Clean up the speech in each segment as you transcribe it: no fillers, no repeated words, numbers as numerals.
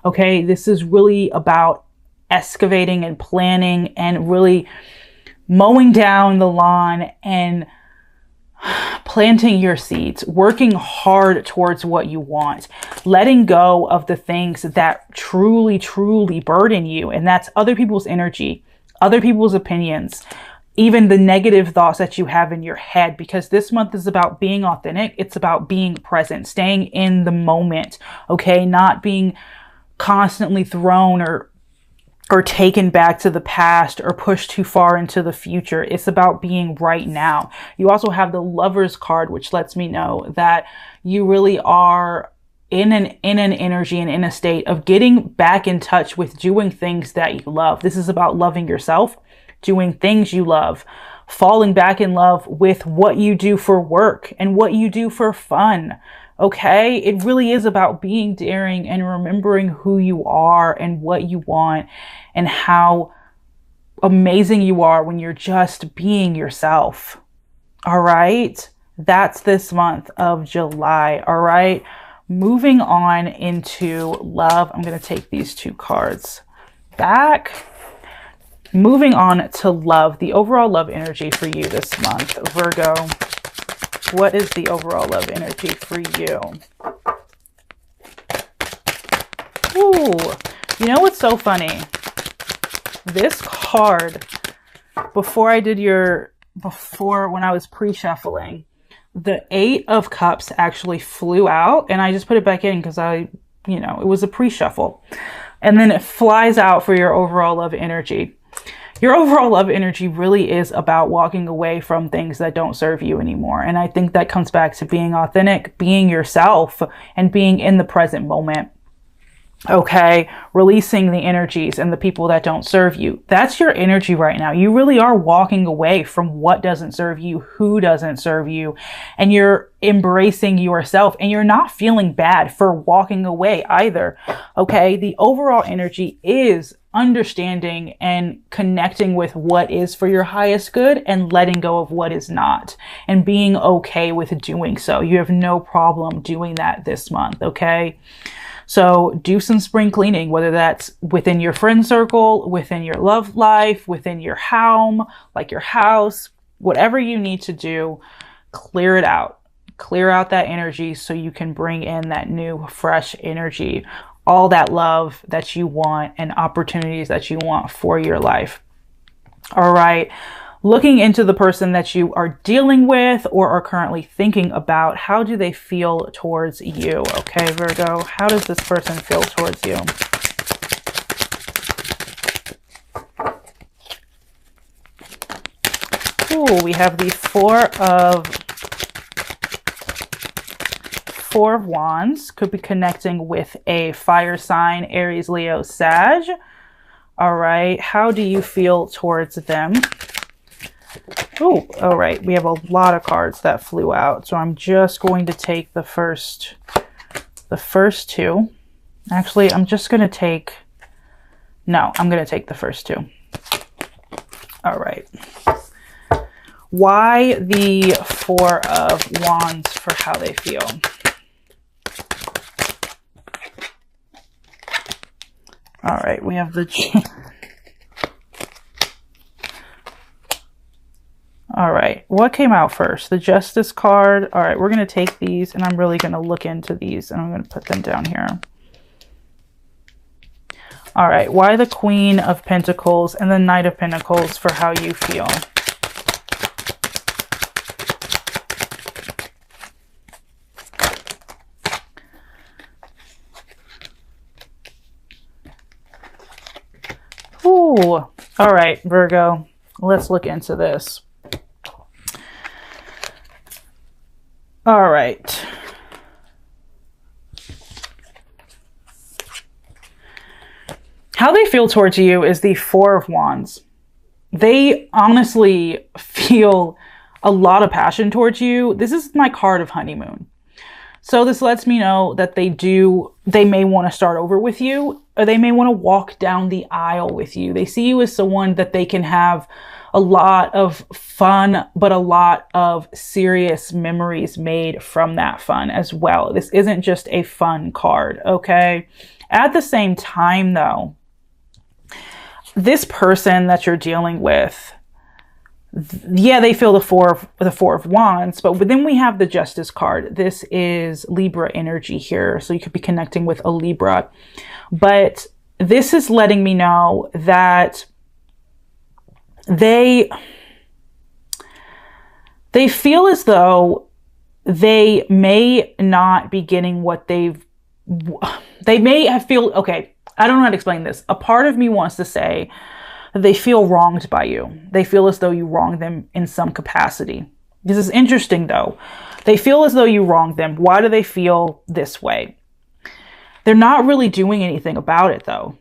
Okay. This is really about excavating and planning and really mowing down the lawn and planting your seeds, working hard towards what you want, letting go of the things that truly, truly burden you. And that's other people's energy, other people's opinions, even the negative thoughts that you have in your head, because this month is about being authentic. It's about being present, staying in the moment. Okay. Not being constantly thrown or taken back to the past or pushed too far into the future. It's about being right now. You also have the Lover's card, which lets me know that you really are in an energy and in a state of getting back in touch with doing things that you love. This is about loving yourself, doing things you love, falling back in love with what you do for work and what you do for fun. Okay. It really is about being daring and remembering who you are and what you want and how amazing you are when you're just being yourself. All right. That's this month of July. All right. Moving on into love. I'm going to take these two cards back. Moving on to love, the overall love energy for you this month, Virgo. What is the overall love energy for you? Ooh, you know what's so funny? This card, before when I was pre-shuffling, the 8 of Cups actually flew out and I just put it back in because it was a pre-shuffle. And then it flies out for your overall love energy. Your overall love energy really is about walking away from things that don't serve you anymore. And I think that comes back to being authentic, being yourself, and being in the present moment. Okay, releasing the energies and the people that don't serve you. That's your energy right now. You really are walking away from what doesn't serve you, who doesn't serve you, and you're embracing yourself, and you're not feeling bad for walking away either. Okay, the overall energy is understanding and connecting with what is for your highest good and letting go of what is not, and being okay with doing so. You have no problem doing that this month. Okay. So do some spring cleaning, whether that's within your friend circle, within your love life, within your home, like your house, whatever you need to do, clear it out. Clear out that energy so you can bring in that new, fresh energy, all that love that you want and opportunities that you want for your life. All right. Looking into the person that you are dealing with or are currently thinking about, how do they feel towards you? Okay, Virgo, how does this person feel towards you? Ooh, we have the Four of Wands. Could be connecting with a fire sign, Aries, Leo, Sag. All right, how do you feel towards them? Oh, all right. We have a lot of cards that flew out. So I'm just going to take the first two. Actually, I'm going to take the first two. All right. Why the Four of Wands for how they feel? All right. We have the... All right, what came out first? The Justice card. All right, we're going to take these and I'm really going to look into these and I'm going to put them down here. All right, why the Queen of Pentacles and the Knight of Pentacles for how you feel? Ooh, all right, Virgo, let's look into this. All right. How they feel towards you is the Four of Wands. They honestly feel a lot of passion towards you. This is my card of honeymoon. So this lets me know that they may want to start over with you, or they may want to walk down the aisle with you. They see you as someone that they can have a lot of fun, but a lot of serious memories made from that fun as well. This isn't just a fun card, okay? At the same time, though, this person that you're dealing with, yeah, they feel the Four of Wands, but then we have the Justice card. This is Libra energy here, so you could be connecting with a Libra. But this is letting me know that they feel as though they may not be getting what they may have okay, I don't know how to explain this. A part of me wants to say that they feel wronged by you. They feel as though you wronged them in some capacity. This is interesting though. They feel as though you wronged them. Why do they feel this way? They're not really doing anything about it though.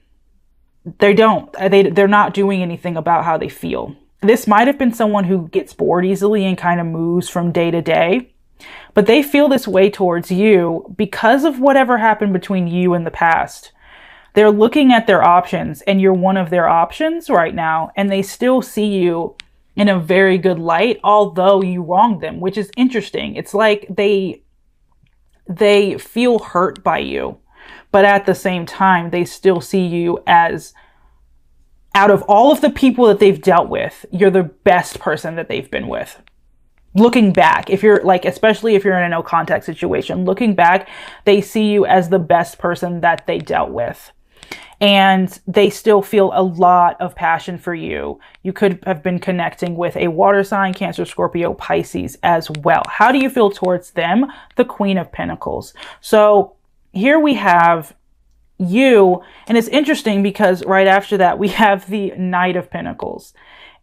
They're not doing anything about how they feel. This might have been someone who gets bored easily and kind of moves from day to day, but they feel this way towards you because of whatever happened between you in the past. They're looking at their options and you're one of their options right now, and they still see you in a very good light, although you wronged them, which is interesting. It's like they feel hurt by you, but at the same time, they still see you as, out of all of the people that they've dealt with, you're the best person that they've been with. Looking back, if you're like, especially if you're in a no contact situation, looking back, they see you as the best person that they dealt with. And they still feel a lot of passion for you. You could have been connecting with a water sign, Cancer, Scorpio, Pisces as well. How do you feel towards them? The Queen of Pentacles. So here we have you, and it's interesting because right after that, we have the Knight of Pentacles.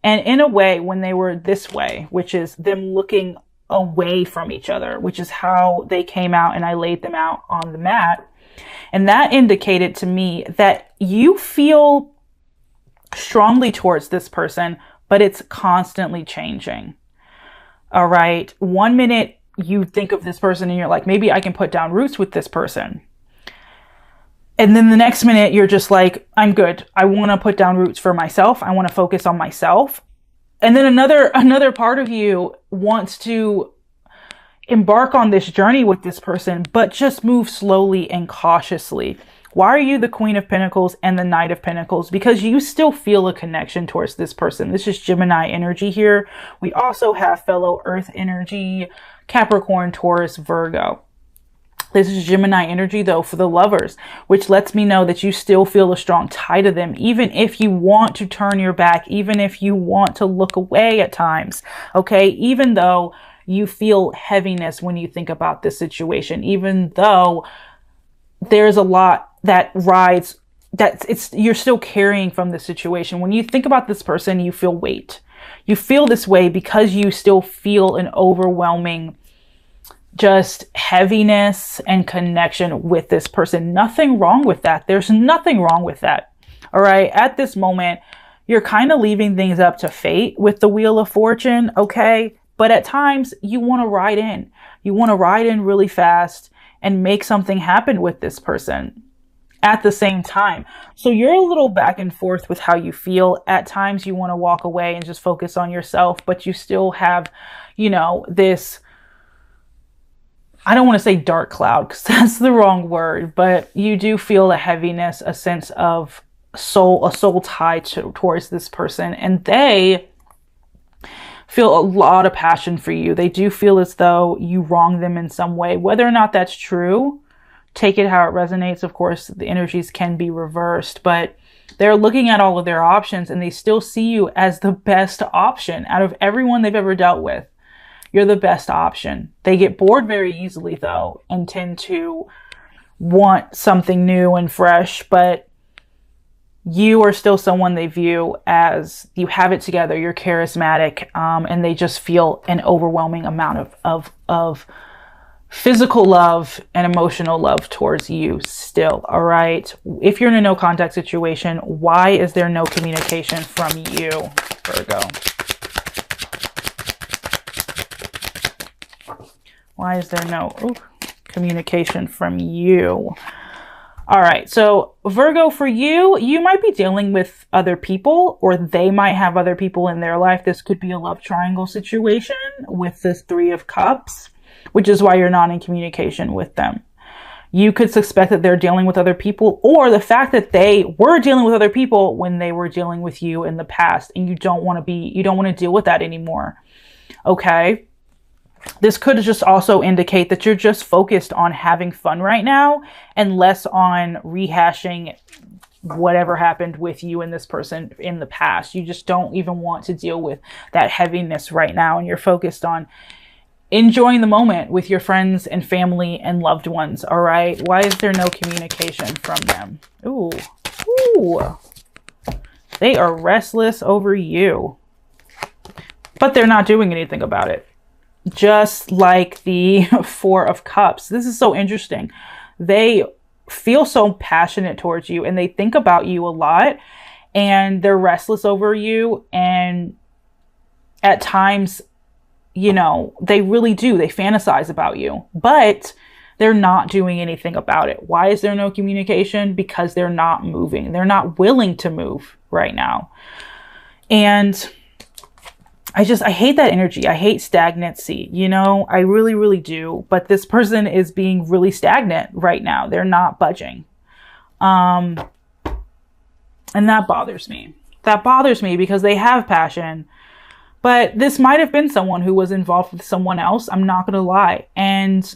And in a way, when they were this way, which is them looking away from each other, which is how they came out and I laid them out on the mat. And that indicated to me that you feel strongly towards this person, but it's constantly changing. All right. 1 minute you think of this person and you're like, maybe I can put down roots with this person. And then the next minute you're just like, I'm good. I want to put down roots for myself. I want to focus on myself. And then another part of you wants to embark on this journey with this person, but just move slowly and cautiously. Why are you the Queen of Pentacles and the Knight of Pentacles? Because you still feel a connection towards this person. This is Gemini energy here. We also have fellow Earth energy, Capricorn, Taurus, Virgo. This is Gemini energy though for the lovers, which lets me know that you still feel a strong tie to them, even if you want to turn your back, even if you want to look away at times. Okay. Even though you feel heaviness when you think about this situation, even though there's a lot that rides, you're still carrying from the situation. When you think about this person, you feel weight. You feel this way because you still feel an overwhelming just heaviness and connection with this person. Nothing wrong with that. There's nothing wrong with that. All right. At this moment, you're kind of leaving things up to fate with the Wheel of Fortune. Okay. But at times you want to ride in. You want to ride in really fast and make something happen with this person at the same time. So you're a little back and forth with how you feel. At times you want to walk away and just focus on yourself, but you still have, this, I don't want to say dark cloud because that's the wrong word, but you do feel a heaviness, a sense of a soul tie towards this person. And they feel a lot of passion for you. They do feel as though you wronged them in some way. Whether or not that's true, take it how it resonates. Of course, the energies can be reversed, but they're looking at all of their options and they still see you as the best option out of everyone they've ever dealt with. You're the best option. They get bored very easily though and tend to want something new and fresh, but you are still someone they view as you have it together. You're charismatic, and they just feel an overwhelming amount of physical love and emotional love towards you still. All right. If you're in a no contact situation, why is there no communication from you, Virgo? Why is there no communication from you? All right. So Virgo, for you, you might be dealing with other people, or they might have other people in their life. This could be a love triangle situation with this 3 of Cups, which is why you're not in communication with them. You could suspect that they're dealing with other people, or the fact that they were dealing with other people when they were dealing with you in the past, and you don't want to deal with that anymore. Okay? This could just also indicate that you're just focused on having fun right now and less on rehashing whatever happened with you and this person in the past. You just don't even want to deal with that heaviness right now, and you're focused on enjoying the moment with your friends and family and loved ones. All right. Why is there no communication from them? Ooh. Ooh. They are restless over you, but they're not doing anything about it. Just like the Four of Cups. This is so interesting. They feel so passionate towards you, and they think about you a lot, and they're restless over you. And at times, you know, they really do. They fantasize about you, but they're not doing anything about it. Why is there no communication? Because they're not moving. They're not willing to move right now. And I hate that energy. I hate stagnancy. You know, I really, really do. But this person is being really stagnant right now. They're not budging. And that bothers me. That bothers me because they have passion. But this might have been someone who was involved with someone else. I'm not going to lie. And,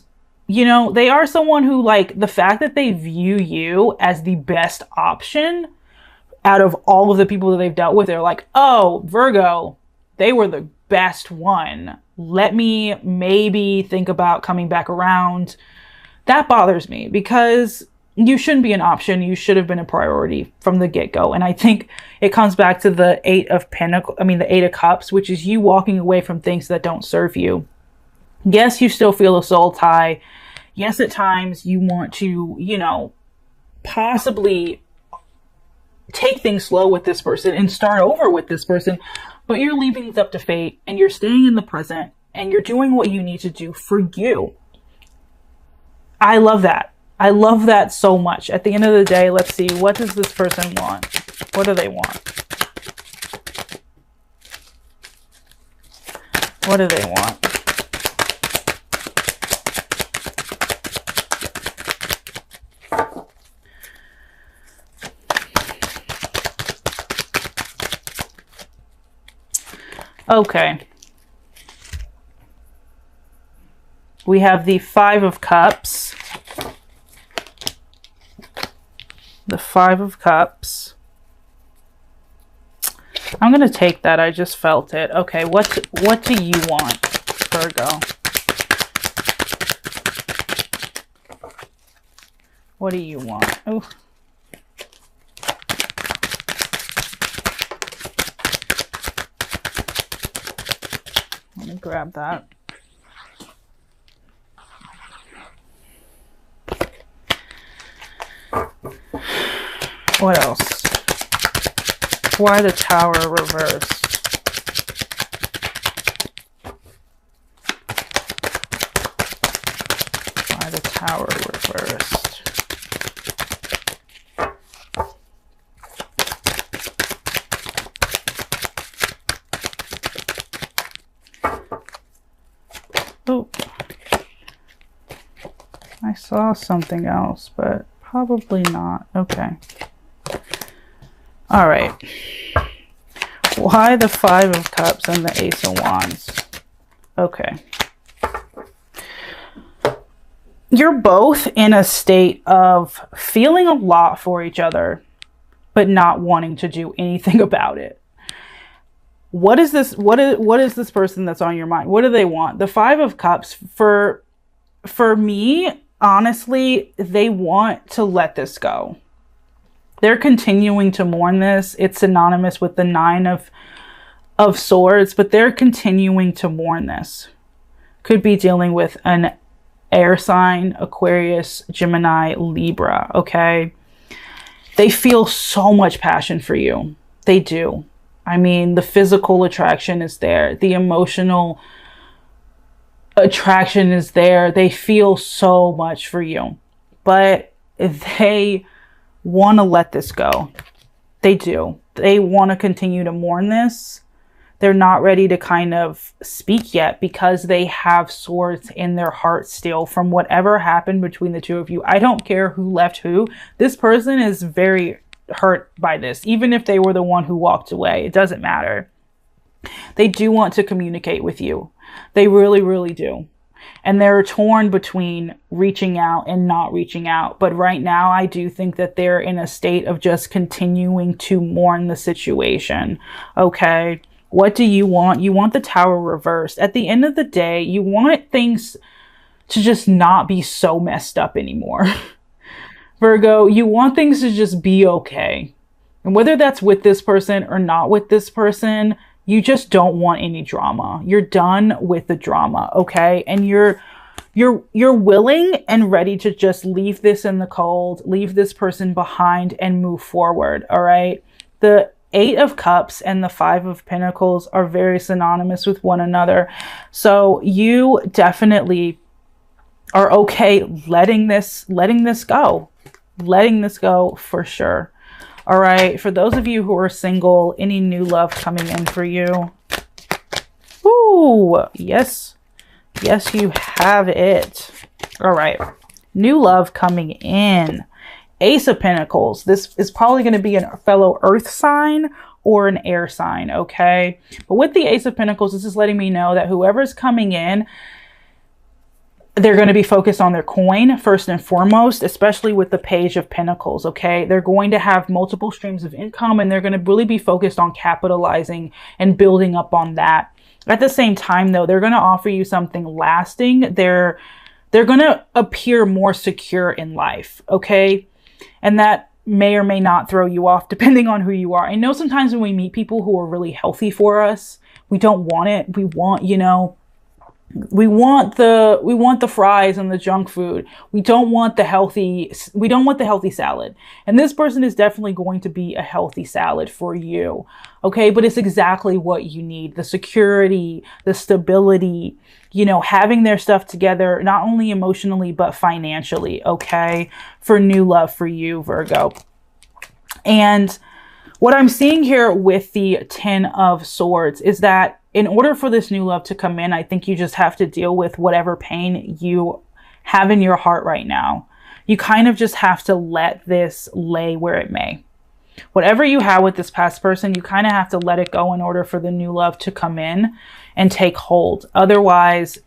you know, they are someone who, like, the fact that they view you as the best option out of all of the people that they've dealt with, they're like, oh, Virgo, they were the best one. Let me maybe think about coming back around. That bothers me because you shouldn't be an option. You should have been a priority from the get-go. And I think it comes back to the the Eight of Cups, which is you walking away from things that don't serve you. Yes, you still feel a soul tie. Yes, at times you want to, you know, possibly take things slow with this person and start over with this person, but you're leaving it up to fate, and you're staying in the present, and you're doing what you need to do for you. I love that. I love that so much. At the end of the day, let's see, what does this person want? What do they want? What do they want? Okay. We have the Five of Cups. The Five of Cups. I'm going to take that. I just felt it. Okay, what do you want, Virgo? What do you want? Oh. Let me grab that. What else? Why the Tower reversed? Why the Tower reversed? Oh, I saw something else, but probably not. Okay. All right. Why the Five of Cups and the Ace of Wands? Okay. You're both in a state of feeling a lot for each other, but not wanting to do anything about it. What is this? What is this person that's on your mind? What do they want? The Five of Cups, for me, honestly, they want to let this go. They're continuing to mourn this. It's synonymous with the Nine of Swords, but they're continuing to mourn this. Could be dealing with an air sign, Aquarius, Gemini, Libra, okay? They feel so much passion for you. They do. I mean, the physical attraction is there. The emotional attraction is there. They feel so much for you. But they want to let this go. They do. They want to continue to mourn this. They're not ready to kind of speak yet because they have swords in their heart still from whatever happened between the two of you. I don't care who left who. This person is very hurt by this. Even if they were the one who walked away, it doesn't matter. They do want to communicate with you. They really, really do. And they're torn between reaching out and not reaching out. But right now, I do think that they're in a state of just continuing to mourn the situation. Okay. What do you want? You want the Tower reversed. At the end of the day, you want things to just not be so messed up anymore. Virgo, you want things to just be okay. And whether that's with this person or not with this person, you just don't want any drama. You're done with the drama, okay? And you're willing and ready to just leave this in the cold, leave this person behind and move forward, all right? The 8 of Cups and the 5 of Pentacles are very synonymous with one another. So you definitely are okay letting this go. Letting this go for sure. All right, for those of you who are single, any new love coming in for you? Ooh, yes. Yes, you have it. All right, new love coming in. Ace of Pentacles. This is probably going to be a fellow earth sign or an air sign, okay? But with the Ace of Pentacles, this is letting me know that whoever's coming in, they're going to be focused on their coin first and foremost, especially with the Page of Pentacles, okay? They're going to have multiple streams of income and they're going to really be focused on capitalizing and building up on that. At the same time, though, they're going to offer you something lasting. They're going to appear more secure in life, okay? And that may or may not throw you off depending on who you are. I know sometimes when we meet people who are really healthy for us, we don't want it. We want, you know, we want the fries and the junk food. We don't want the healthy salad. And this person is definitely going to be a healthy salad for you. Okay. But it's exactly what you need. The security, the stability, you know, having their stuff together, not only emotionally, but financially. Okay. For new love for you, Virgo. And what I'm seeing here with the 10 of Swords is that in order for this new love to come in, I think you just have to deal with whatever pain you have in your heart right now. You kind of just have to let this lay where it may. Whatever you have with this past person, you kind of have to let it go in order for the new love to come in and take hold. Otherwise,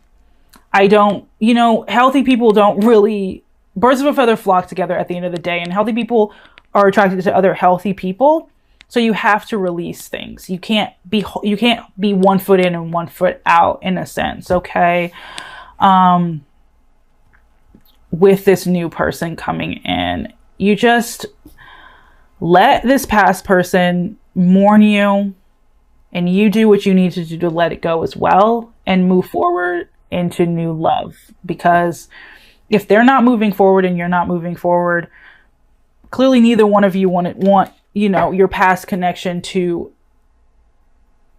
healthy people don't really, birds of a feather flock together at the end of the day, and healthy people are attracted to other healthy people. So you have to release things. You can't be 1 foot in and 1 foot out in a sense, okay? With this new person coming in, you just let this past person mourn you, and you do what you need to do to let it go as well and move forward into new love. Because if they're not moving forward and you're not moving forward, clearly neither one of you want your past connection to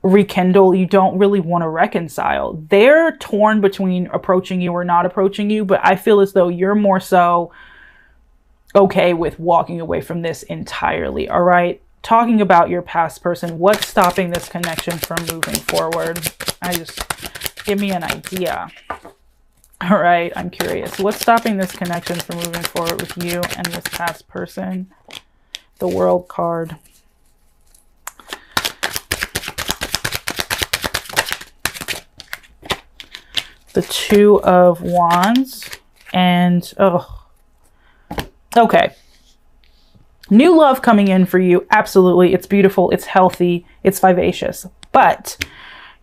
rekindle. You don't really want to reconcile. They're torn between approaching you or not approaching you, but I feel as though you're more so okay with walking away from this entirely. All right. Talking about your past person, what's stopping this connection from moving forward? Give me an idea. All right. I'm curious. What's stopping this connection from moving forward with you and this past person? The World card. The 2 of Wands. And, okay. New love coming in for you. Absolutely. It's beautiful. It's healthy. It's vivacious. But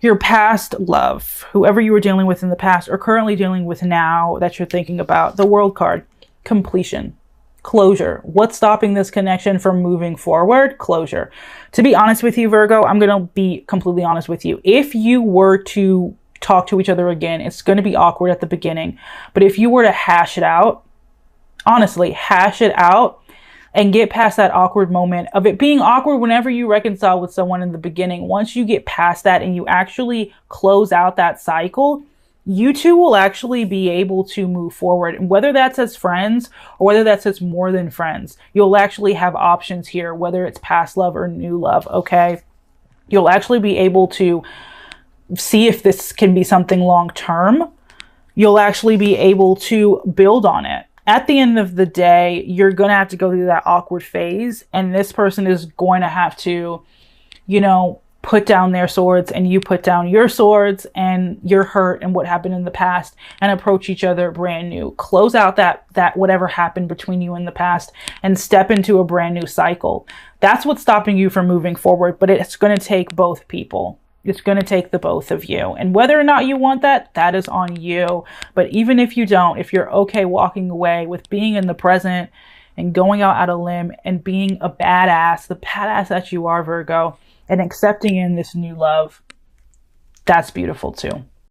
your past love, whoever you were dealing with in the past or currently dealing with now that you're thinking about, the World card, completion. Closure. What's stopping this connection from moving forward? Closure. To be honest with you, Virgo, I'm going to be completely honest with you. If you were to talk to each other again, it's going to be awkward at the beginning. But if you were to hash it out, honestly, hash it out and get past that awkward moment of it being awkward whenever you reconcile with someone in the beginning. Once you get past that and you actually close out that cycle, you two will actually be able to move forward. And whether that's as friends or whether that's as more than friends, you'll actually have options here, whether it's past love or new love, okay? You'll actually be able to see if this can be something long term. You'll actually be able to build on it. At the end of the day, you're going to have to go through that awkward phase, and this person is going to have to, you know, put down their swords and you put down your swords and your hurt and what happened in the past, and approach each other brand new. Close out that whatever happened between you in the past and step into a brand new cycle. That's what's stopping you from moving forward, but it's going to take both people. It's going to take the both of you. And whether or not you want that, that is on you. But even if you don't, if you're okay walking away with being in the present and going out on a limb and being a badass, the badass that you are, Virgo, and accepting in this new love, that's beautiful too.